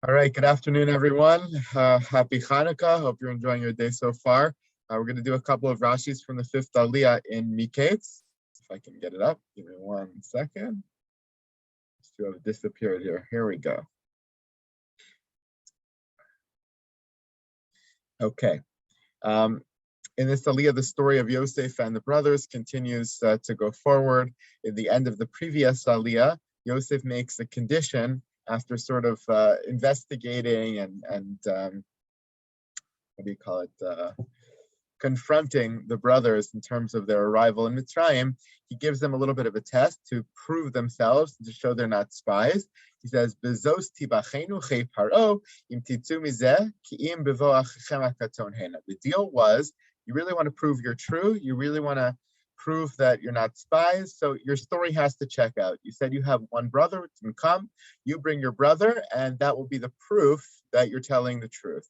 All right, good afternoon, everyone. Happy Hanukkah. Hope you're enjoying your day so far. We're going to do a couple of Rashis from the fifth Aliyah in Miketz. If I can get it up, give me 1 second. Just to have disappeared here. Here we go. Okay. In this Aliyah, the story of Yosef and the brothers continues to go forward. In the end of the previous Aliyah, Yosef makes a condition after sort of investigating and what do you call it? Confronting the brothers in terms of their arrival in Mitzrayim. He gives them a little bit of a test to prove themselves, to show they're not spies. He says, "Bezos tibachenu chei paro im titzu mizeh ki im bevo achichem hakaton hena." The deal was, you really want to prove you're true. You really want to prove that you're not spies. So your story has to check out. You said you have one brother, it can come. You bring your brother, and that will be the proof that you're telling the truth.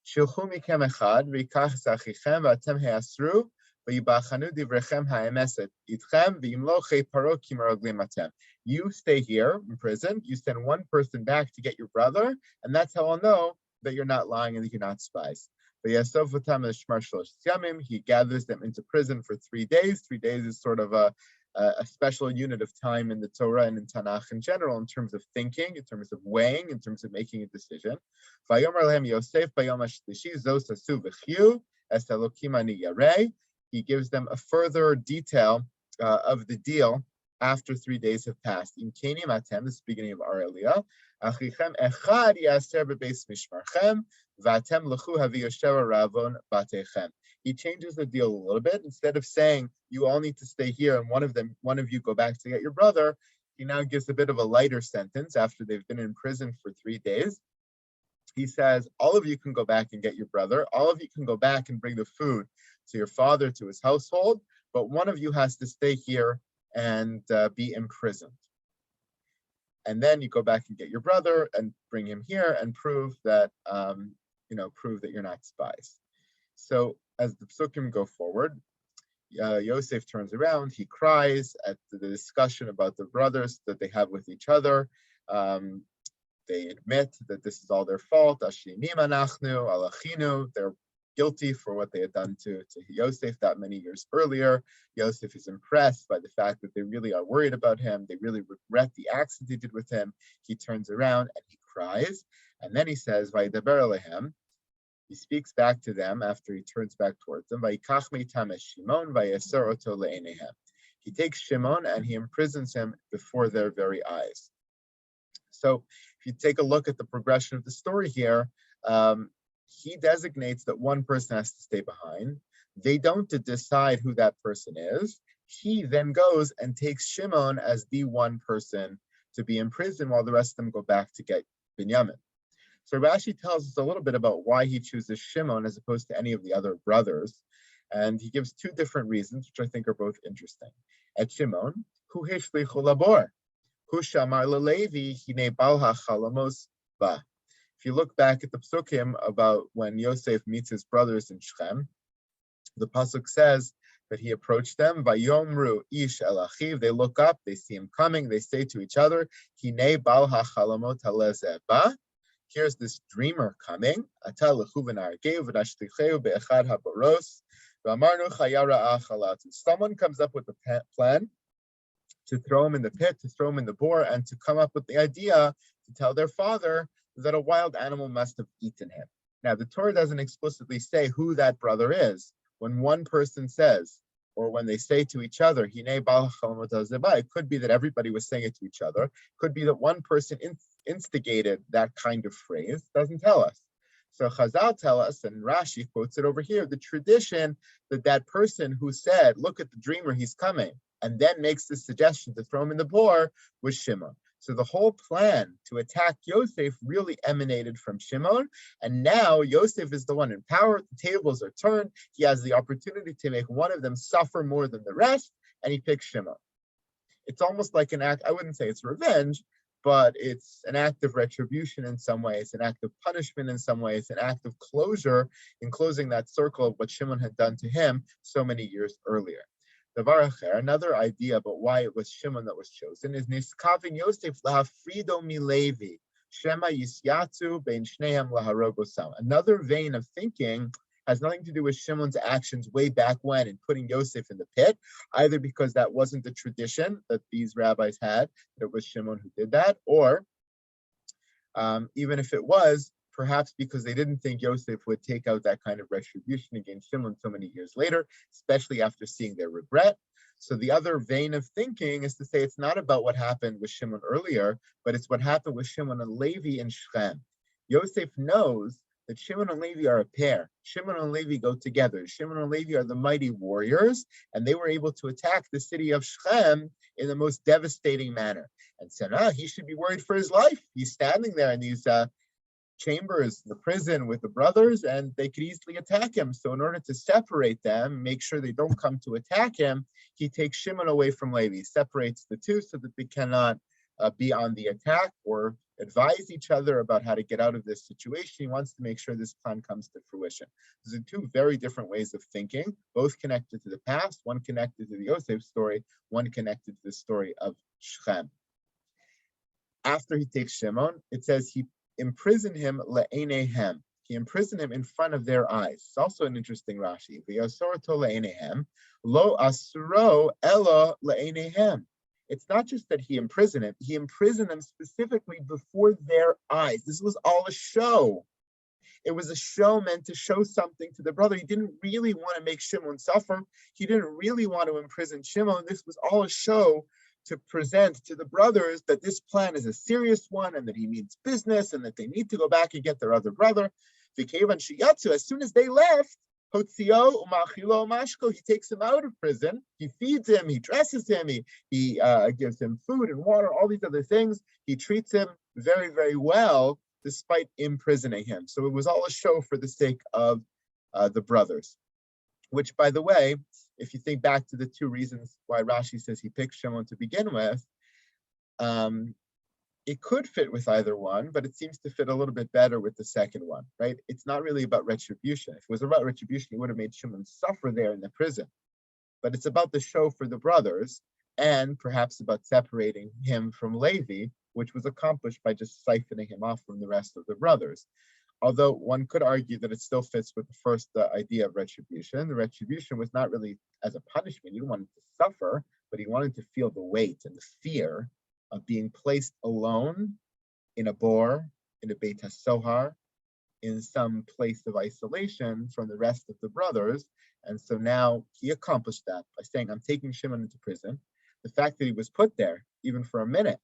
Shilchu mikem echad v'yikach es achichem v'atem he'asru v'yibachanu divrechem ha'emeset itchem v'im lo chei paro ki meraglim atem. You stay here in prison. You send one person back to get your brother, and that's how I'll know that you're not lying and that you're not spies. He gathers them into prison for 3 days. 3 days is sort of a special unit of time in the Torah and in Tanakh in general, in terms of thinking, in terms of weighing, in terms of making a decision. He gives them a further detail of the deal after 3 days have passed. This is the beginning of our Aliyah. He changes the deal a little bit. Instead of saying you all need to stay here and one of you go back to get your brother, he now gives a bit of a lighter sentence after they've been in prison for 3 days. He says, all of you can go back and get your brother. All of you can go back and bring the food to your father, to his household, but one of you has to stay here and be imprisoned. And then you go back and get your brother and bring him here and prove that prove that you're not spies. So as the psukim go forward, Yosef turns around, he cries at the discussion about the brothers that they have with each other. They admit that this is all their fault. Ashimim anachnu alachinu. They're guilty for what they had done to Yosef that many years earlier. Yosef is impressed by the fact that they really are worried about him. They really regret the acts that they did with him. He turns around and he cries. And then he says, Vayidaber alehem. He speaks back to them after he turns back towards them. Vayikach meitam es Shimon vayeser oto le'eneihem. He takes Shimon and he imprisons him before their very eyes. So if you take a look at the progression of the story here, he designates that one person has to stay behind. They don't decide who that person is. He then goes and takes Shimon as the one person to be in prison while the rest of them go back to get Binyamin. So Rashi tells us a little bit about why he chooses Shimon as opposed to any of the other brothers. And he gives 2 different reasons, which I think are both interesting. At Shimon, hu hishlichu labor, hu shamar lelevi hine bal hachalamos ba. If you look back at the psukim about when Yosef meets his brothers in Shechem, the pasuk says that he approached them, vayomru ish el achiv. They look up, they see him coming, they say to each other, hine bal hachalamot halezeh ba. Here's this dreamer coming. Someone comes up with a plan to throw him in the pit, to throw him in the bore, and to come up with the idea to tell their father that a wild animal must have eaten him. Now, the Torah doesn't explicitly say who that brother is. When one person says, or when they say to each other, it could be that everybody was saying it to each other. It could be that one person instigated that kind of phrase. Doesn't tell us. So Chazal tell us, and Rashi quotes it over here, the tradition that person who said, look at the dreamer, he's coming, and then makes the suggestion to throw him in the bore was Shimon. So the whole plan to attack Yosef really emanated from Shimon. And now Yosef is the one in power. The tables are turned. He has the opportunity to make one of them suffer more than the rest. And he picks Shimon. It's almost like an act. I wouldn't say it's revenge, but it's an act of retribution in some ways, an act of punishment in some ways, an act of closure in closing that circle of what Shimon had done to him so many years earlier. Another idea about why it was Shimon that was chosen is Niskavin Yosef lahafrido mi Levi. Shema yisyatzu bein shneim laharog osam. Another vein of thinking has nothing to do with Shimon's actions way back when in putting Yosef in the pit, either because that wasn't the tradition that these rabbis had, that it was Shimon who did that, or even if it was, perhaps because they didn't think Yosef would take out that kind of retribution against Shimon so many years later, especially after seeing their regret. So the other vein of thinking is to say it's not about what happened with Shimon earlier, but it's what happened with Shimon and Levi in Shechem. Yosef knows that Shimon and Levi are a pair. Shimon and Levi go together. Shimon and Levi are the mighty warriors, and they were able to attack the city of Shechem in the most devastating manner. And so now he should be worried for his life. He's standing there in these chambers, the prison with the brothers, and they could easily attack him. So in order to separate them, make sure they don't come to attack him, he takes Shimon away from Levi, separates the two so that they cannot be on the attack or advise each other about how to get out of this situation. He wants to make sure this plan comes to fruition. These are two very different ways of thinking, both connected to the past, one connected to the Yosef story, one connected to the story of Shechem. After he takes Shimon, it says he imprisoned him le'enehem. He imprisoned him in front of their eyes. It's also an interesting Rashi. V'yasorto le'enehem, lo asuro elo le'enehem. It's not just that he imprisoned him, he imprisoned them specifically before their eyes. This was all a show. It was a show meant to show something to the brother. He didn't really want to make Shimon suffer. He didn't really want to imprison Shimon. This was all a show to present to the brothers that this plan is a serious one and that he means business and that they need to go back and get their other brother. V'kevan sheyatzu, as soon as they left, Hotzio umachilo mashko, he takes him out of prison, he feeds him, he dresses him, he gives him food and water, all these other things. He treats him very, very well, despite imprisoning him. So it was all a show for the sake of the brothers. Which, by the way, if you think back to the two reasons why Rashi says he picked Shimon to begin with, it could fit with either one, but it seems to fit a little bit better with the second one, right? It's not really about retribution. If it was about retribution, he would have made Shimon suffer there in the prison. But it's about the show for the brothers and perhaps about separating him from Levi, which was accomplished by just siphoning him off from the rest of the brothers. Although one could argue that it still fits with the first idea of retribution. The retribution was not really as a punishment. He didn't want him to suffer, but he wanted to feel the weight and the fear of being placed alone in a bor, in a Beit HaSohar, in some place of isolation from the rest of the brothers. And so now he accomplished that by saying, I'm taking Shimon into prison. The fact that he was put there, even for a minute,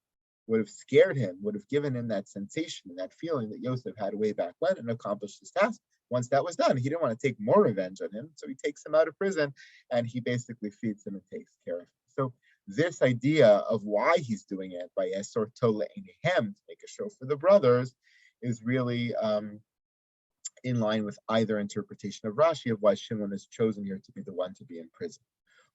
would have scared him, would have given him that sensation and that feeling that Yosef had way back when and accomplished his task. Once that was done, he didn't want to take more revenge on him. So he takes him out of prison and he basically feeds him and takes care of him. So this idea of why he's doing it by Esor Tole Enehem, to make a show for the brothers, is really in line with either interpretation of Rashi of why Shimon is chosen here to be the one to be in prison.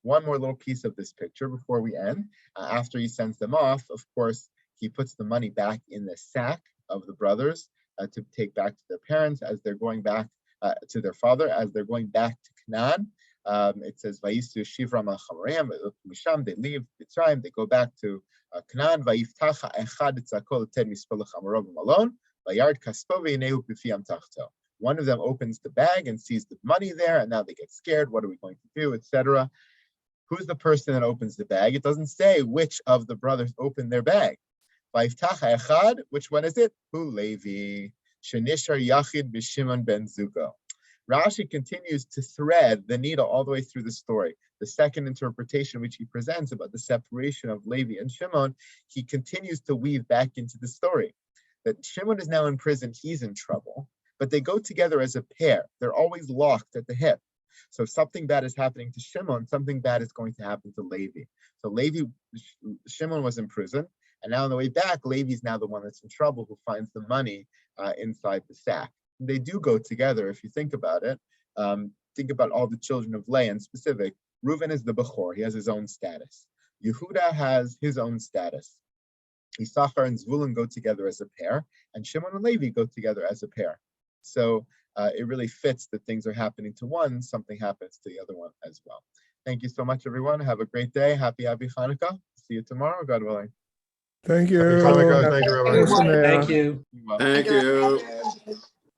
One more little piece of this picture before we end. After he sends them off, of course, he puts the money back in the sack of the brothers to take back to their parents as they're going back to their father, as they're going back to Canaan. It says, Vayisu Shivram al Chamarim, Misham, they leave Mitzrayim, they go back to Canaan, Vayiftacha Echad Tzakol Ted Mispolach Amarov Malon, Vayard Kaspo Veinehu Pifiam Tachto. One of them opens the bag and sees the money there, and now they get scared. What are we going to do, etc. Who's the person that opens the bag? It doesn't say which of the brothers opened their bag. Vayiftacha Echad, which one is it? Hu Levi, Shenishar Yachid B'Shimon ben Zuko. Rashi continues to thread the needle all the way through the story. The second interpretation which he presents about the separation of Levi and Shimon, he continues to weave back into the story. That Shimon is now in prison, he's in trouble, but they go together as a pair. They're always locked at the hip. So if something bad is happening to Shimon, something bad is going to happen to Levi. So Shimon was in prison, and now on the way back, Levi's now the one that's in trouble who finds the money inside the sack. They do go together if you think about it. Think about all the children of Leah in specific. Reuven is the Bechor, he has his own status. Yehuda has his own status. Issachar and Zvulun go together as a pair, and Shimon and Levi go together as a pair. So it really fits that things are happening to one, something happens to the other one as well. Thank you so much, everyone. Have a great day. Happy Hanukkah. See you tomorrow, God willing. Thank you. Happy Hanukkah. Thank you, Rabbi. Sameach. Thank you. Well, Thank you.